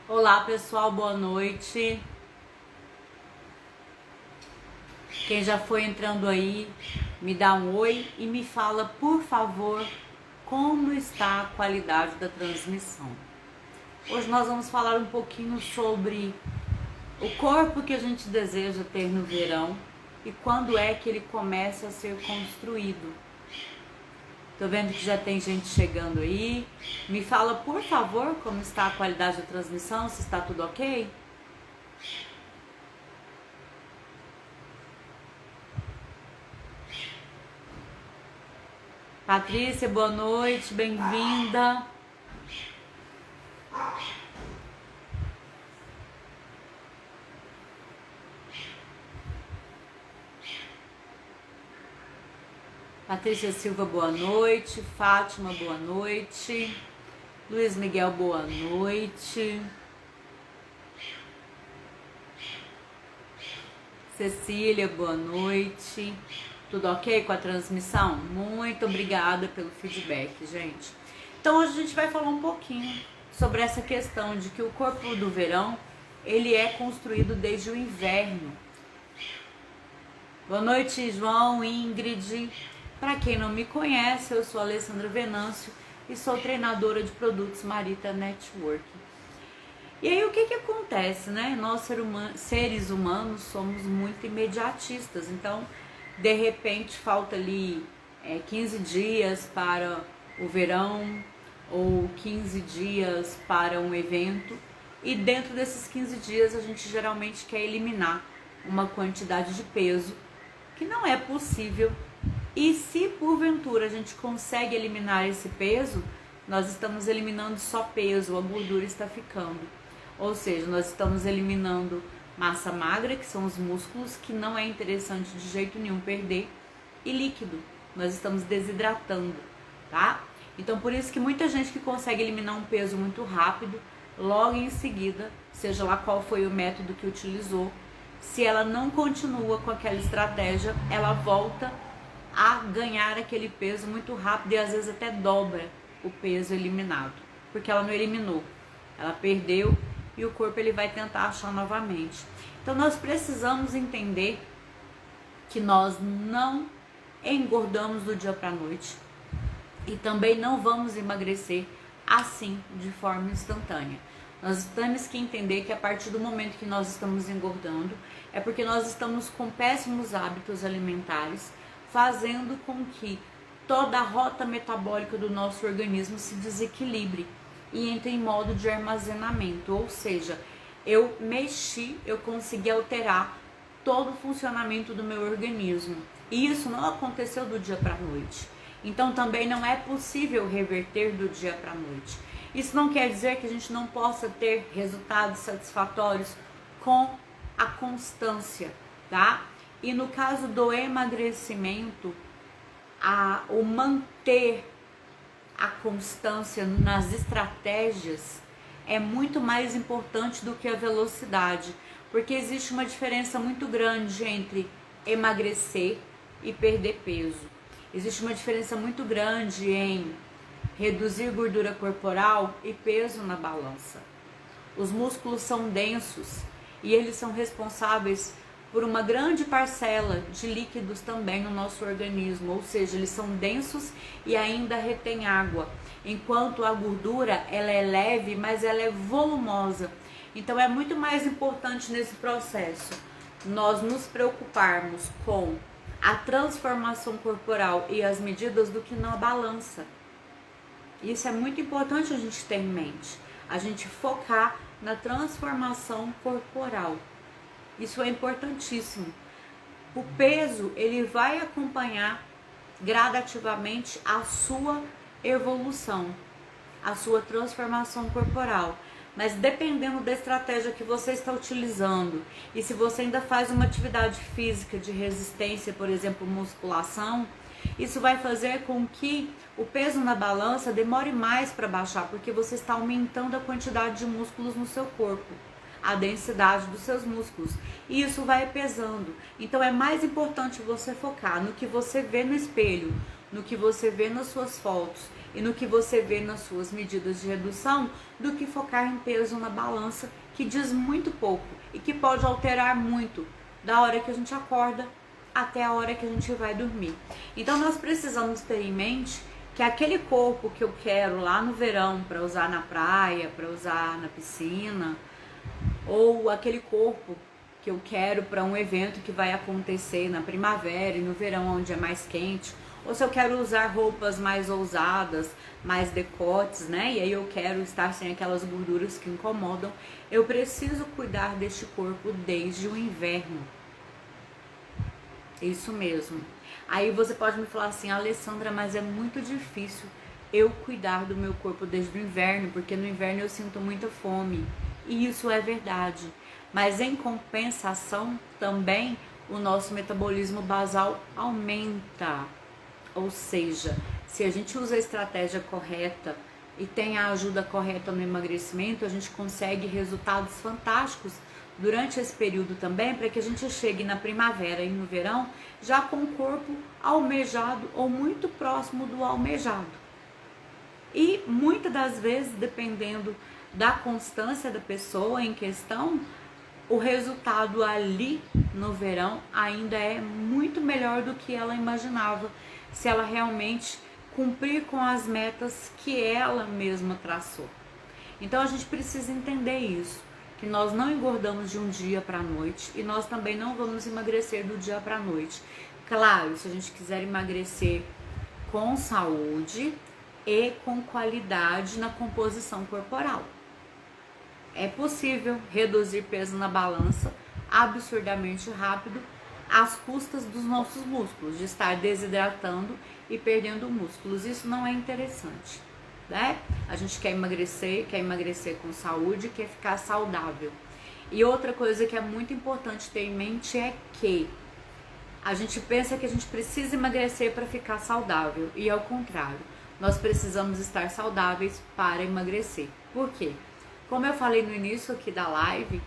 Olá pessoal, boa noite. Quem já foi entrando aí, me dá um oi e me fala, por favor, como está a qualidade da transmissão. Hoje nós vamos falar um pouquinho sobre o corpo que a gente deseja ter no verão e quando é que ele começa a ser construído. Tô vendo que já tem gente chegando aí. Me fala, por favor, como está a qualidade da transmissão, se está tudo ok? Patrícia, boa noite, bem-vinda. Patrícia Silva, boa noite. Fátima, boa noite. Luiz Miguel, boa noite. Cecília, boa noite. Tudo ok com a transmissão? Muito obrigada pelo feedback, gente. Então hoje a gente vai falar um pouquinho sobre essa questão de que o corpo do verão, ele é construído desde o inverno. Boa noite, João, Ingrid. Para quem não me conhece, eu sou a Alessandra Venâncio e sou treinadora de produtos Marita Network. E aí o que acontece, né? Nós seres humanos somos muito imediatistas, então de repente falta ali 15 dias para o verão ou 15 dias para um evento e dentro desses 15 dias a gente geralmente quer eliminar uma quantidade de peso que não é possível. E se porventura a gente consegue eliminar esse peso, nós estamos eliminando só peso, a gordura está ficando. Ou seja, nós estamos eliminando massa magra, que são os músculos, que não é interessante de jeito nenhum perder, e líquido, nós estamos desidratando, tá? Então por isso que muita gente que consegue eliminar um peso muito rápido, logo em seguida, seja lá qual foi o método que utilizou, se ela não continua com aquela estratégia, ela volta a ganhar aquele peso muito rápido e às vezes até dobra o peso eliminado, porque ela não eliminou, ela perdeu e o corpo ele vai tentar achar novamente. Então nós precisamos entender que nós não engordamos do dia para a noite e também não vamos emagrecer assim de forma instantânea. Nós temos que entender que a partir do momento que nós estamos engordando é porque nós estamos com péssimos hábitos alimentares, fazendo com que toda a rota metabólica do nosso organismo se desequilibre e entre em modo de armazenamento, ou seja, eu consegui alterar todo o funcionamento do meu organismo. E isso não aconteceu do dia para a noite. Então também não é possível reverter do dia para a noite. Isso não quer dizer que a gente não possa ter resultados satisfatórios com a constância, tá? E no caso do emagrecimento, o manter a constância nas estratégias é muito mais importante do que a velocidade, porque existe uma diferença muito grande entre emagrecer e perder peso. Existe uma diferença muito grande em reduzir gordura corporal e peso na balança. Os músculos são densos e eles são responsáveis por uma grande parcela de líquidos também no nosso organismo, ou seja, eles são densos e ainda retêm água, enquanto a gordura ela é leve, mas ela é volumosa. Então é muito mais importante nesse processo nós nos preocuparmos com a transformação corporal e as medidas do que na balança. Isso é muito importante a gente ter em mente, a gente focar na transformação corporal. Isso é importantíssimo. O peso, ele vai acompanhar gradativamente a sua evolução, a sua transformação corporal. Mas dependendo da estratégia que você está utilizando, e se você ainda faz uma atividade física de resistência, por exemplo, musculação, isso vai fazer com que o peso na balança demore mais para baixar, porque você está aumentando a quantidade de músculos no seu corpo, a densidade dos seus músculos, e isso vai pesando. Então é mais importante você focar no que você vê no espelho, no que você vê nas suas fotos e no que você vê nas suas medidas de redução, do que focar em peso na balança, que diz muito pouco e que pode alterar muito da hora que a gente acorda até a hora que a gente vai dormir. Então nós precisamos ter em mente que aquele corpo que eu quero lá no verão para usar na praia, para usar na piscina, ou aquele corpo que eu quero para um evento que vai acontecer na primavera e no verão onde é mais quente, ou se eu quero usar roupas mais ousadas, mais decotes, né? E aí eu quero estar sem aquelas gorduras que incomodam, eu preciso cuidar deste corpo desde o inverno. Isso mesmo. Aí você pode me falar assim, Alessandra, mas é muito difícil eu cuidar do meu corpo desde o inverno, porque no inverno eu sinto muita fome. E isso é verdade. Mas em compensação, também o nosso metabolismo basal aumenta. Ou seja, se a gente usa a estratégia correta e tem a ajuda correta no emagrecimento, a gente consegue resultados fantásticos durante esse período também, para que a gente chegue na primavera e no verão já com o corpo almejado ou muito próximo do almejado. E muitas das vezes, dependendo da constância da pessoa em questão, o resultado ali no verão ainda é muito melhor do que ela imaginava, se ela realmente cumprir com as metas que ela mesma traçou. Então a gente precisa entender isso, que nós não engordamos de um dia para a noite e nós também não vamos emagrecer do dia para a noite. Claro, se a gente quiser emagrecer com saúde e com qualidade na composição corporal. É possível reduzir peso na balança absurdamente rápido às custas dos nossos músculos, de estar desidratando e perdendo músculos. Isso não é interessante, né? A gente quer emagrecer com saúde, quer ficar saudável. E outra coisa que é muito importante ter em mente é que a gente pensa que a gente precisa emagrecer para ficar saudável, e ao contrário, nós precisamos estar saudáveis para emagrecer. Por quê? Como eu falei no início aqui da live,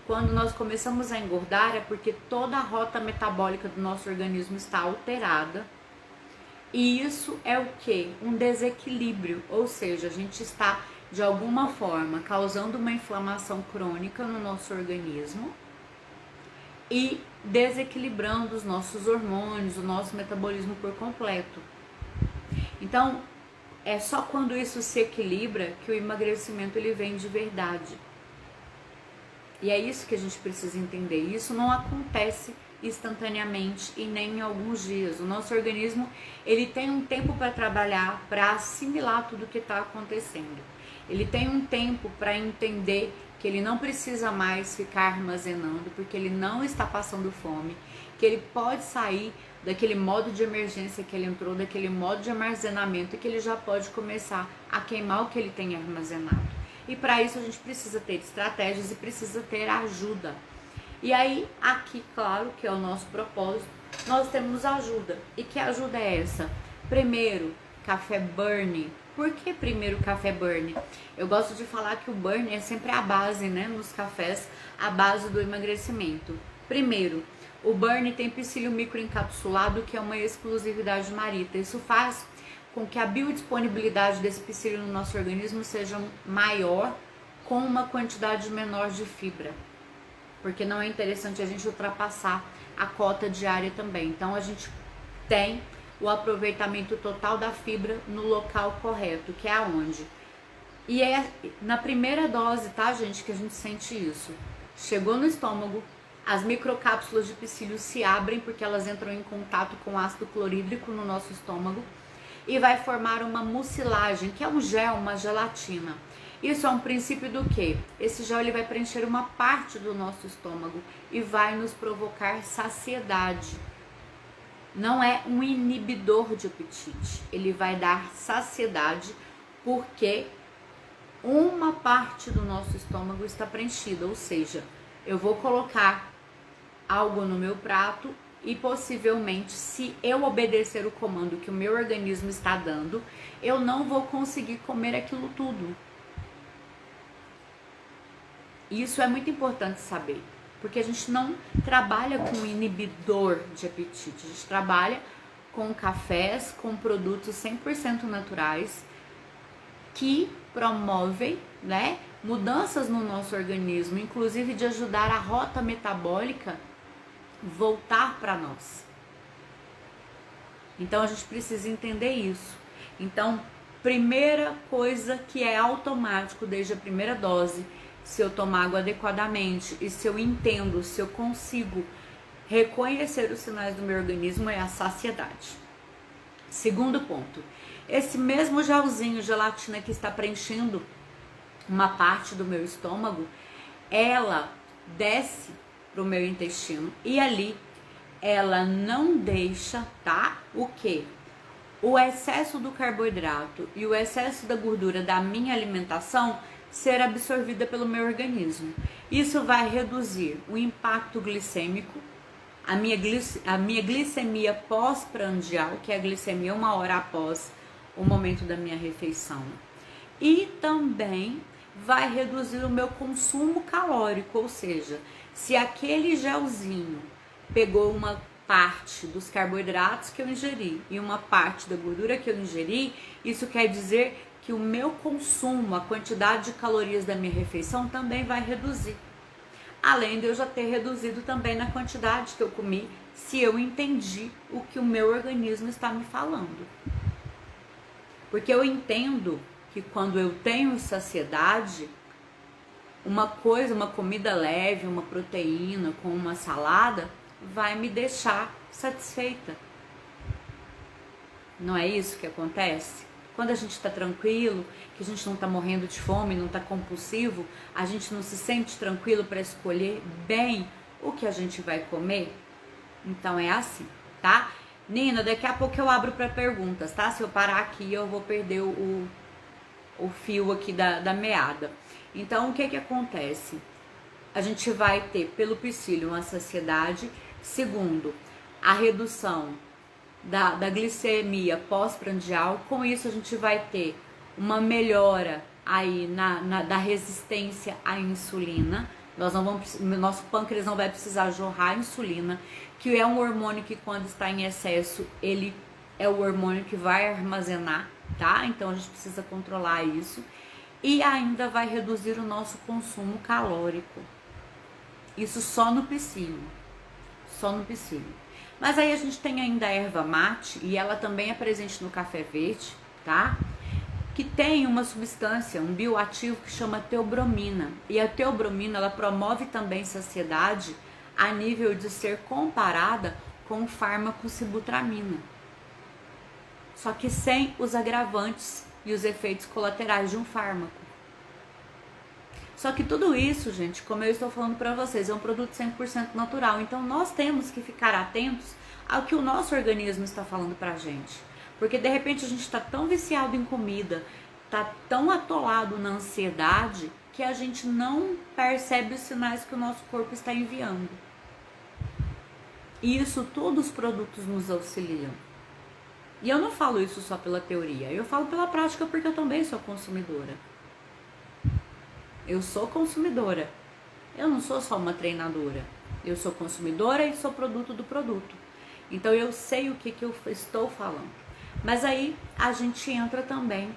quando nós começamos a engordar é porque toda a rota metabólica do nosso organismo está alterada. E isso é o que? Um desequilíbrio, ou seja, a gente está de alguma forma causando uma inflamação crônica no nosso organismo e desequilibrando os nossos hormônios, o nosso metabolismo por completo. Então, é só quando isso se equilibra que o emagrecimento ele vem de verdade. E é isso que a gente precisa entender. Isso não acontece instantaneamente e nem em alguns dias. O nosso organismo ele tem um tempo para trabalhar, para assimilar tudo que está acontecendo. Ele tem um tempo para entender que ele não precisa mais ficar armazenando, porque ele não está passando fome, que ele pode sair daquele modo de emergência que ele entrou, daquele modo de armazenamento, e que ele já pode começar a queimar o que ele tem armazenado. E para isso a gente precisa ter estratégias e precisa ter ajuda. E aí, aqui, claro, que é o nosso propósito, nós temos ajuda. E que ajuda é essa? Primeiro, café Burn. Por que primeiro café Burn? Eu gosto de falar que o Burn é sempre a base, né, nos cafés, a base do emagrecimento. Primeiro, o Burn tem psyllium microencapsulado, que é uma exclusividade Marita. Isso faz com que a biodisponibilidade desse psyllium no nosso organismo seja maior, com uma quantidade menor de fibra. Porque não é interessante a gente ultrapassar a cota diária também. Então a gente tem o aproveitamento total da fibra no local correto, que é aonde? E é na primeira dose, tá, gente, que a gente sente isso. Chegou no estômago, as microcápsulas de psyllium se abrem porque elas entram em contato com ácido clorídrico no nosso estômago e vai formar uma mucilagem, que é um gel, uma gelatina. Isso é um princípio do quê? Esse gel ele vai preencher uma parte do nosso estômago e vai nos provocar saciedade. Não é um inibidor de apetite, ele vai dar saciedade porque uma parte do nosso estômago está preenchida, ou seja, eu vou colocar algo no meu prato e possivelmente, se eu obedecer o comando que o meu organismo está dando, eu não vou conseguir comer aquilo tudo. Isso é muito importante saber, porque a gente não trabalha com inibidor de apetite, a gente trabalha com cafés, com produtos 100% naturais, que promovem, né, mudanças no nosso organismo, inclusive de ajudar a rota metabólica voltar para nós. Então a gente precisa entender isso. Então, primeira coisa que é automático desde a primeira dose, se eu tomar água adequadamente e se eu entendo, se eu consigo reconhecer os sinais do meu organismo, é a saciedade. Segundo ponto, esse mesmo gelzinho, gelatina que está preenchendo uma parte do meu estômago, ela desce para o meu intestino e ali ela não deixa, tá? O que? O excesso do carboidrato e o excesso da gordura da minha alimentação ser absorvida pelo meu organismo. Isso vai reduzir o impacto glicêmico, a minha glicemia pós-prandial, que é a glicemia 1 hora após o momento da minha refeição. E também vai reduzir o meu consumo calórico, ou seja, se aquele gelzinho pegou uma parte dos carboidratos que eu ingeri e uma parte da gordura que eu ingeri, isso quer dizer que o meu consumo, a quantidade de calorias da minha refeição também vai reduzir. Além de eu já ter reduzido também na quantidade que eu comi, se eu entendi o que o meu organismo está me falando. Porque eu entendo que quando eu tenho saciedade, uma comida leve, uma proteína com uma salada, vai me deixar satisfeita. Não é isso que acontece? Quando a gente está tranquilo, que a gente não está morrendo de fome, não está compulsivo, a gente não se sente tranquilo para escolher bem o que a gente vai comer. Então é assim, tá? Nina, daqui a pouco eu abro para perguntas, tá? Se eu parar aqui, eu vou perder o fio aqui da meada. Então, o que acontece? A gente vai ter pelo psyllium a saciedade. Segundo, a redução da glicemia pós-prandial. Com isso a gente vai ter uma melhora aí da resistência à insulina. Nosso pâncreas não vai precisar jorrar insulina, que é um hormônio que quando está em excesso, ele é o hormônio que vai armazenar, tá? Então a gente precisa controlar isso. E ainda vai reduzir o nosso consumo calórico. Isso só no psyllium. Só no psyllium. Mas aí a gente tem ainda a erva mate, e ela também é presente no café verde, tá? Que tem uma substância, um bioativo que chama teobromina. E a teobromina, ela promove também saciedade a nível de ser comparada com o fármaco sibutramina. Só que sem os agravantes e os efeitos colaterais de um fármaco. Só que tudo isso, gente, como eu estou falando para vocês, é um produto 100% natural. Então nós temos que ficar atentos ao que o nosso organismo está falando pra gente. Porque de repente a gente está tão viciado em comida, está tão atolado na ansiedade, que a gente não percebe os sinais que o nosso corpo está enviando. E isso todos os produtos nos auxiliam. E eu não falo isso só pela teoria, eu falo pela prática porque eu também sou consumidora. Eu sou consumidora. Eu não sou só uma treinadora. Eu sou consumidora e sou produto do produto. Então eu sei o que eu estou falando. Mas aí a gente entra também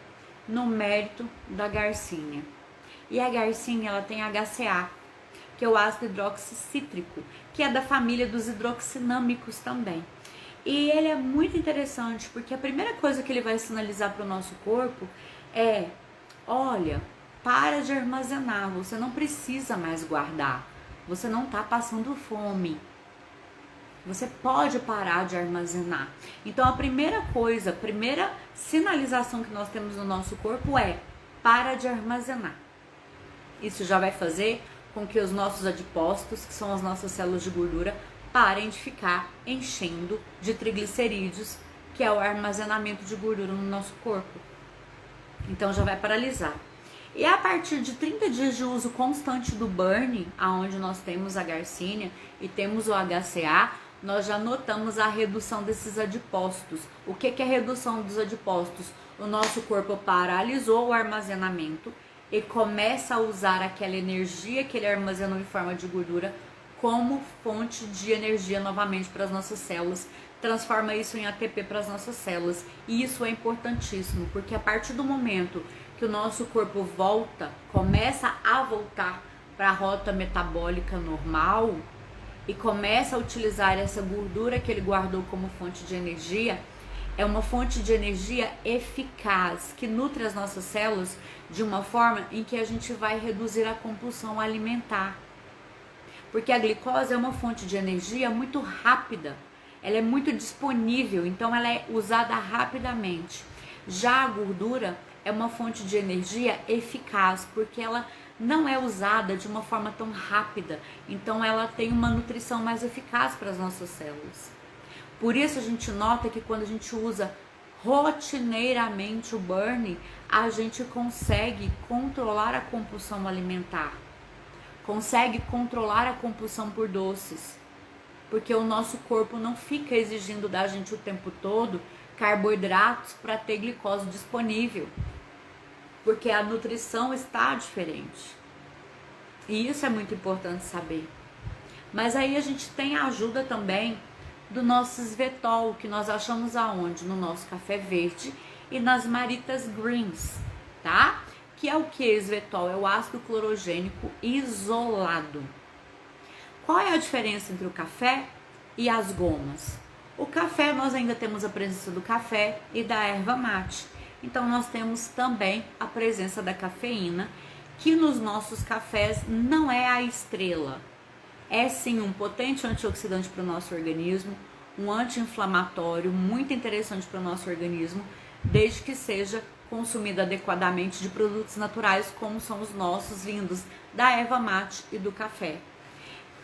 no mérito da garcinha. E a garcinha, ela tem HCA, que é o ácido hidroxicítrico, que é da família dos hidroxinâmicos também. E ele é muito interessante, porque a primeira coisa que ele vai sinalizar para o nosso corpo é: olha, para de armazenar, você não precisa mais guardar, você não está passando fome, você pode parar de armazenar. Então a primeira coisa, a primeira sinalização que nós temos no nosso corpo é: para de armazenar. Isso já vai fazer com que os nossos adipócitos, que são as nossas células de gordura, parem de ficar enchendo de triglicerídeos, que é o armazenamento de gordura no nosso corpo. Então já vai paralisar. E a partir de 30 dias de uso constante do burn, aonde nós temos a garcínia e temos o HCA, nós já notamos a redução desses adipócitos. O que é a redução dos adipócitos? O nosso corpo paralisou o armazenamento e começa a usar aquela energia que ele armazenou em forma de gordura como fonte de energia novamente para as nossas células, transforma isso em ATP para as nossas células. E isso é importantíssimo, porque a partir do momento que o nosso corpo começa a voltar para a rota metabólica normal e começa a utilizar essa gordura que ele guardou como fonte de energia, é uma fonte de energia eficaz, que nutre as nossas células de uma forma em que a gente vai reduzir a compulsão alimentar. Porque a glicose é uma fonte de energia muito rápida, ela é muito disponível, então ela é usada rapidamente. Já a gordura é uma fonte de energia eficaz, porque ela não é usada de uma forma tão rápida, então ela tem uma nutrição mais eficaz para as nossas células. Por isso a gente nota que quando a gente usa rotineiramente o burn, a gente consegue controlar a compulsão alimentar, consegue controlar a compulsão por doces, porque o nosso corpo não fica exigindo da gente o tempo todo carboidratos para ter glicose disponível, porque a nutrição está diferente. E isso é muito importante saber. Mas aí a gente tem a ajuda também do nosso Svetol, que nós achamos aonde? No nosso café verde e nas Maritas Greens, tá? Que é o que Svetol? É o ácido clorogênico isolado. Qual é a diferença entre o café e as gomas? O café, nós ainda temos a presença do café e da erva mate. Então nós temos também a presença da cafeína, que nos nossos cafés não é a estrela. É sim um potente antioxidante para o nosso organismo, um anti-inflamatório muito interessante para o nosso organismo, desde que seja consumido adequadamente de produtos naturais, como são os nossos, vindos da erva mate e do café.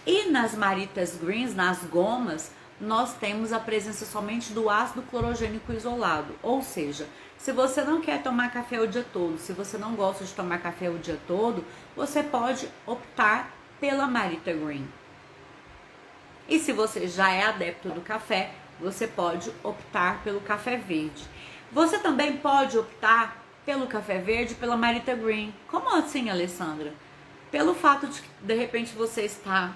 E nas Maritas Greens, nas gomas, nós temos a presença somente do ácido clorogênico isolado, ou seja, se você não quer tomar café o dia todo, se você não gosta de tomar café o dia todo, você pode optar pela Marita Green. E se você já é adepto do café, você pode optar pelo café verde. Você também pode optar pelo café verde, pela Marita Green. Como assim, Alessandra? Pelo fato de repente você estar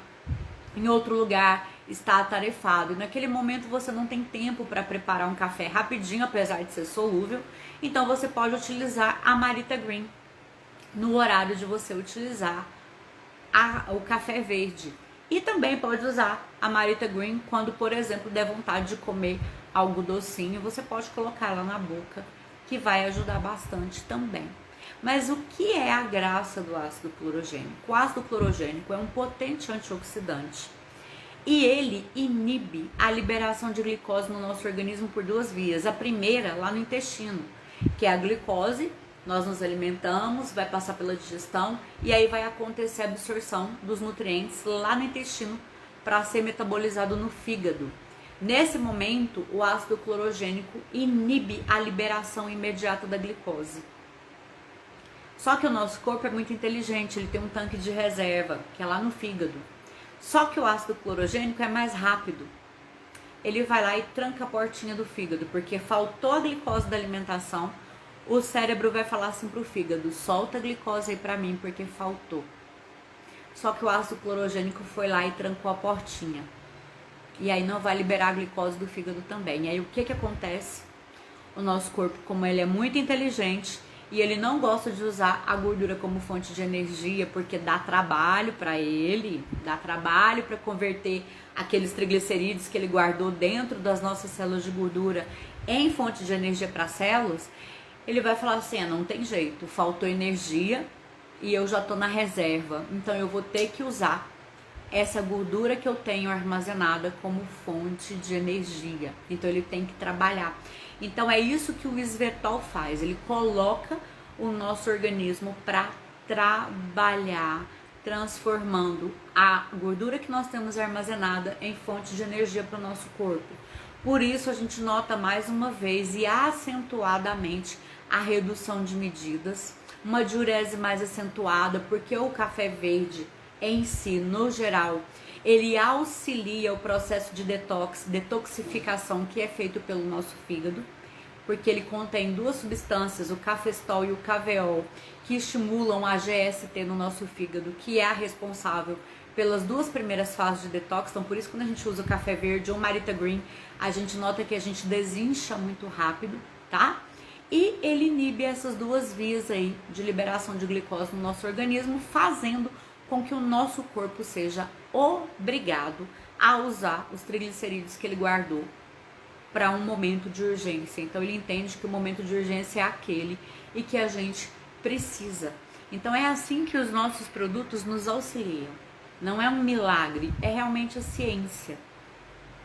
em outro lugar, está atarefado, e naquele momento você não tem tempo para preparar um café rapidinho, apesar de ser solúvel, então você pode utilizar a Marita Green no horário de você utilizar o café verde. E também pode usar a Marita Green quando, por exemplo, der vontade de comer algo docinho, você pode colocar ela na boca, que vai ajudar bastante também. Mas o que é a graça do ácido clorogênico? O ácido clorogênico é um potente antioxidante e ele inibe a liberação de glicose no nosso organismo por duas vias. A primeira, lá no intestino, que é a glicose, nós nos alimentamos, vai passar pela digestão e aí vai acontecer a absorção dos nutrientes lá no intestino para ser metabolizado no fígado. Nesse momento, o ácido clorogênico inibe a liberação imediata da glicose. Só que o nosso corpo é muito inteligente, ele tem um tanque de reserva, que é lá no fígado. Só que o ácido clorogênico é mais rápido. Ele vai lá e tranca a portinha do fígado, porque faltou a glicose da alimentação, o cérebro vai falar assim pro fígado, solta a glicose aí pra mim, porque faltou. Só que o ácido clorogênico foi lá e trancou a portinha. E aí não vai liberar a glicose do fígado também. E aí o que que acontece? O nosso corpo, como ele é muito inteligente, e ele não gosta de usar a gordura como fonte de energia, porque dá trabalho para ele, dá trabalho para converter aqueles triglicerídeos que ele guardou dentro das nossas células de gordura em fonte de energia para as células. Ele vai falar assim, não tem jeito, faltou energia e eu já estou na reserva, então eu vou ter que usar essa gordura que eu tenho armazenada como fonte de energia. Então ele tem que trabalhar. Então é isso que o Svetol faz, ele coloca o nosso organismo para trabalhar, transformando a gordura que nós temos armazenada em fonte de energia para o nosso corpo. Por isso a gente nota mais uma vez e acentuadamente a redução de medidas, uma diurese mais acentuada, porque o café verde em si, no geral, ele auxilia o processo de detoxificação que é feito pelo nosso fígado, porque ele contém duas substâncias, o cafestol e o caveol, que estimulam a GST no nosso fígado, que é a responsável pelas 2 primeiras fases de detox. Então por isso quando a gente usa o café verde ou Marita Green, a gente nota que a gente desincha muito rápido, tá? E ele inibe essas 2 vias aí de liberação de glicose no nosso organismo, fazendo com que o nosso corpo seja obrigado a usar os triglicerídeos que ele guardou para um momento de urgência. Então ele entende que o momento de urgência é aquele e que a gente precisa. Então é assim que os nossos produtos nos auxiliam. Não é um milagre, é realmente a ciência,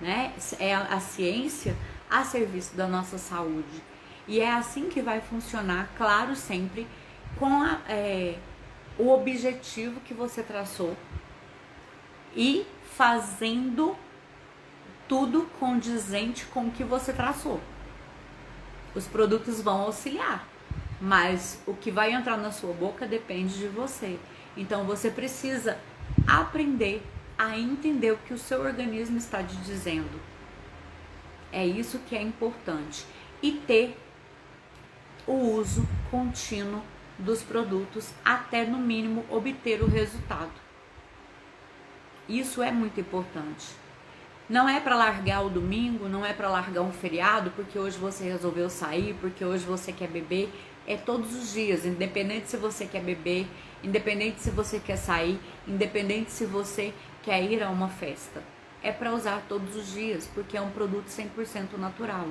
né? É a ciência a serviço da nossa saúde. E é assim que vai funcionar, claro, sempre com o objetivo que você traçou e fazendo tudo condizente com o que você traçou. Os produtos vão auxiliar, mas o que vai entrar na sua boca depende de você. Então você precisa aprender a entender o que o seu organismo está te dizendo. É isso que é importante. E ter o uso contínuo dos produtos até no mínimo obter o resultado. Isso é muito importante. Não é para largar o domingo, não é para largar um feriado, porque hoje você resolveu sair, porque hoje você quer beber. É todos os dias, independente se você quer beber, independente se você quer sair, independente se você quer ir a uma festa. É para usar todos os dias, porque é um produto 100% natural.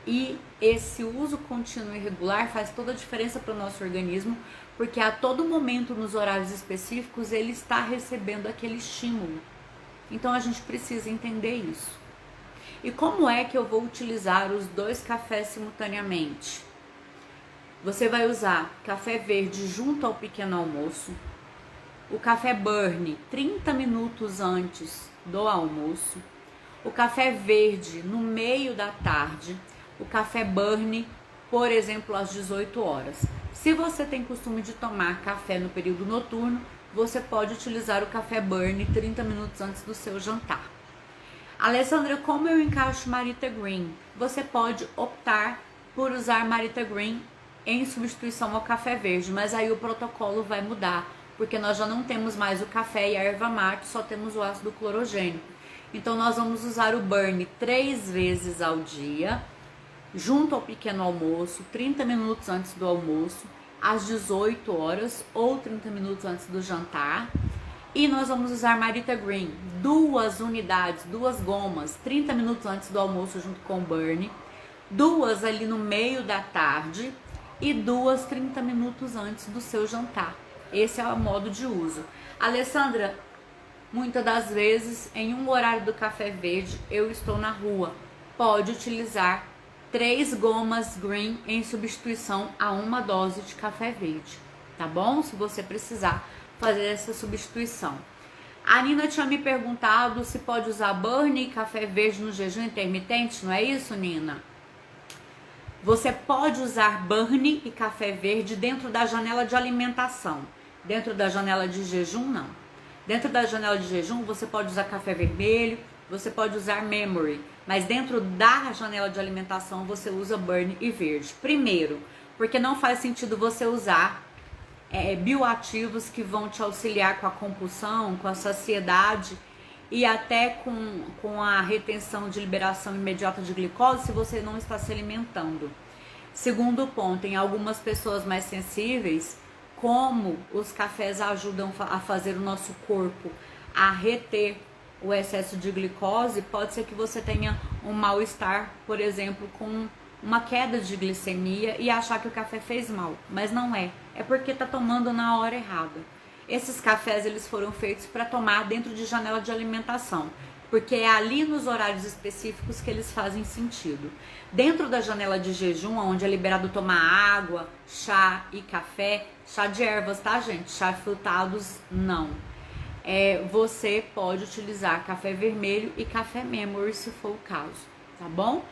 E esse uso contínuo e regular faz toda a diferença para o nosso organismo, porque a todo momento, nos horários específicos, ele está recebendo aquele estímulo. Então a gente precisa entender isso. E como é que eu vou utilizar os 2 cafés simultaneamente? Você vai usar café verde junto ao pequeno almoço, o café Burn 30 minutos antes do almoço, o café verde no meio da tarde, o café Burn, por exemplo, às 18 horas. Se você tem costume de tomar café no período noturno, você pode utilizar o café Burn 30 minutos antes do seu jantar. Alessandra, como eu encaixo Marita Green? Você pode optar por usar Marita Green em substituição ao café verde, mas aí o protocolo vai mudar, porque nós já não temos mais o café e a erva mate, só temos o ácido clorogênico. Então nós vamos usar o Burn 3 vezes ao dia, junto ao pequeno almoço, 30 minutos antes do almoço, às 18 horas ou 30 minutos antes do jantar. E nós vamos usar Marita Green, 2 unidades, 2 gomas, 30 minutos antes do almoço junto com o Burn, 2 ali no meio da tarde e 2 30 minutos antes do seu jantar. Esse é o modo de uso. Alessandra, muitas das vezes em um horário do café verde eu estou na rua. Pode utilizar 3 gomas Green em substituição a 1 dose de café verde, tá bom? Se você precisar fazer essa substituição. A Nina tinha me perguntado se pode usar Burn e café verde no jejum intermitente, não é isso, Nina? Você pode usar Burn e café verde dentro da janela de alimentação. Dentro da janela de jejum, não. Dentro da janela de jejum, você pode usar café vermelho, você pode usar Memory, mas dentro da janela de alimentação você usa Burn e verde. Primeiro, porque não faz sentido você usar bioativos que vão te auxiliar com a compulsão, com a saciedade e até com a retenção de liberação imediata de glicose se você não está se alimentando. Segundo ponto, em algumas pessoas mais sensíveis, como os cafés ajudam a fazer o nosso corpo a reter o excesso de glicose, pode ser que você tenha um mal-estar, por exemplo, com uma queda de glicemia e achar que o café fez mal, mas não é. É porque tá tomando na hora errada. Esses cafés eles foram feitos para tomar dentro de janela de alimentação, porque é ali nos horários específicos que eles fazem sentido. Dentro da janela de jejum, onde é liberado tomar água, chá e café, chá de ervas, tá, gente? Chá frutados, não. Você pode utilizar café vermelho e café Memory, se for o caso, tá bom?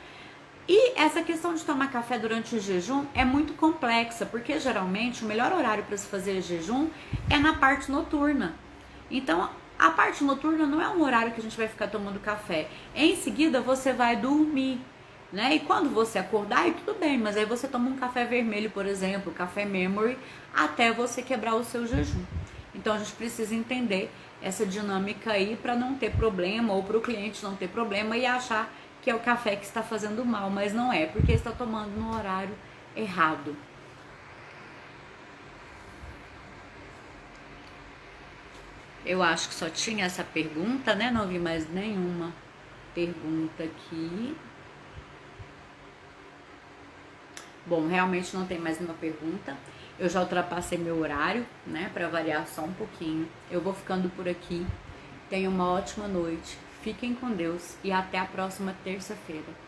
E essa questão de tomar café durante o jejum é muito complexa, porque geralmente o melhor horário para se fazer jejum é na parte noturna. Então, a parte noturna não é um horário que a gente vai ficar tomando café. Em seguida, você vai dormir, né? E quando você acordar, aí tudo bem, mas aí você toma um café vermelho, por exemplo, café Memory, até você quebrar o seu jejum. Então a gente precisa entender essa dinâmica aí para não ter problema, ou para o cliente não ter problema e achar que é o café que está fazendo mal, mas não é, porque está tomando no horário errado. Eu acho que só tinha essa pergunta, né? Não vi mais nenhuma pergunta aqui. Bom, realmente não tem mais nenhuma pergunta. Eu já ultrapassei meu horário, né? Para variar só um pouquinho. Eu vou ficando por aqui. Tenham uma ótima noite. Fiquem com Deus e até a próxima terça-feira.